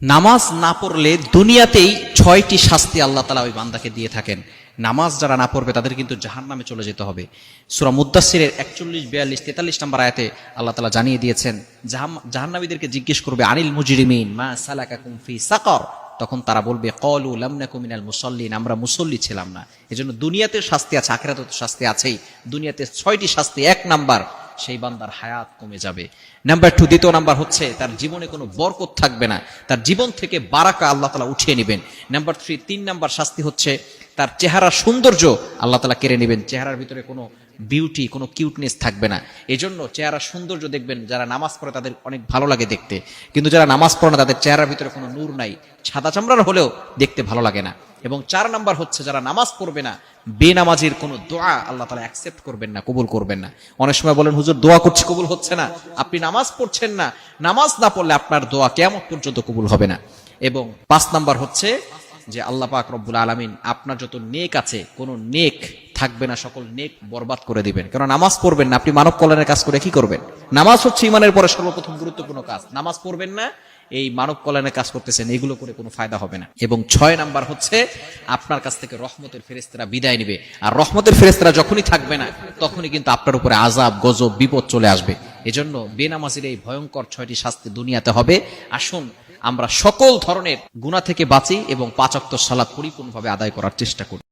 নামাজ না পড়লে দুনিয়াতেই 6টি শাস্তি আল্লাহ তাআলা ওই বান্দাকে দিয়ে থাকেন। নামাজ যারা না পড়বে তাদের কিন্তু জাহান্নামে চলে যেতে হবে। সূরা মুদ্দাসসিরের 41, 42, 43 নম্বর আয়াতে আল্লাহ তাআলা জানিয়ে দিয়েছেন, জাহান্নামীদেরকে জিজ্ঞেস করবে আনিল মুজরিমিন মা সালাকাকুম ফি সাকার, তখন তারা বলবে ক্বালু লাম নাকু মিনাল মুসাল্লিন, আমরা মুসল্লি ছিলাম না। এজন্য দুনিয়াতে শাস্তি আছে, আখিরাতে শাস্তি আছেই। দুনিয়াতে 6টি শাস্তি। 1 নাম্বার, সেই বান্দার হায়াত কমে যাবে। নাম্বার 2, দ্বিতীয় নাম্বার হচ্ছে তার জীবনে কোনো বরকত থাকবে না, তার জীবন থেকে বারাকা আল্লাহ তাআলা উঠিয়ে নেবেন। নাম্বার 3 নাম্বার শাস্তি হচ্ছে তার চেহারার সৌন্দর্য আল্লাহ তাআলা কেড়ে নেবেন, চেহারার ভিতরে কোনো বিউটি, কোনো কিউটনেস থাকবে না। এজন্য চেহারার সৌন্দর্য দেখবেন, যারা নামাজ পড়ে তাদের অনেক ভালো লাগে দেখতে, কিন্তু যারা নামাজ পড়ে না তাদের চেহারার ভিতরে কোনো নূর নাই, সাদা চামড়ার হলেও দেখতে ভালো লাগে না। এবং 4 নাম্বার হচ্ছে যারা নামাজ পড়বে না, বেনামাজির কোনো দোয়া আল্লাহ তাআলা অ্যাকসেপ্ট করবেন না, কবুল করবেন না। অনেক সময় বলেন হুজুর দোয়া করছি কবুল হচ্ছে না, আপনি নামাজ পড়ছেন না, নামাজ না পড়লে আপনার দোয়া কিয়ামত পর্যন্ত কবুল হবে না। এবং 5 নাম্বার হচ্ছে যে আল্লাহ পাক রব্বুল আলামিন আপনার যত নেক আছে কোনো নেক থাকবে না, সকল নেক বরবাদ করে দিবেন। কারণ নামাজ পড়বেন না, আপনি মানব কল্যাণের কাজ করে কি করবেন? নামাজ হচ্ছে ঈমানের পরে সর্বপ্রথম গুরুত্বপূর্ণ কাজ। নামাজ পড়বেন না, এই মানব কল্যাণের কাজ করতেছেন, এগুলো করে কোনো ফায়দা হবে না। এবং 6 নাম্বার হচ্ছে আপনার কাছ থেকে রহমতের ফেরেশতারা বিদায় নেবে, আর রহমতের ফেরেশতারা যখনই থাকবে না তখনই কিন্তু আপনার উপরে আযাব, গজব, বিপদ চলে আসবে। এজন্য বেনামাজির এই ভয়ঙ্কর 6টি শাস্তি দুনিয়াতে হবে। আসুন আমরা সকল ধরনের গুনাহ থেকে বাঁচি এবং 5 ওয়াক্ত সালাত পরিপূর্ণভাবে আদায় করার চেষ্টা করি।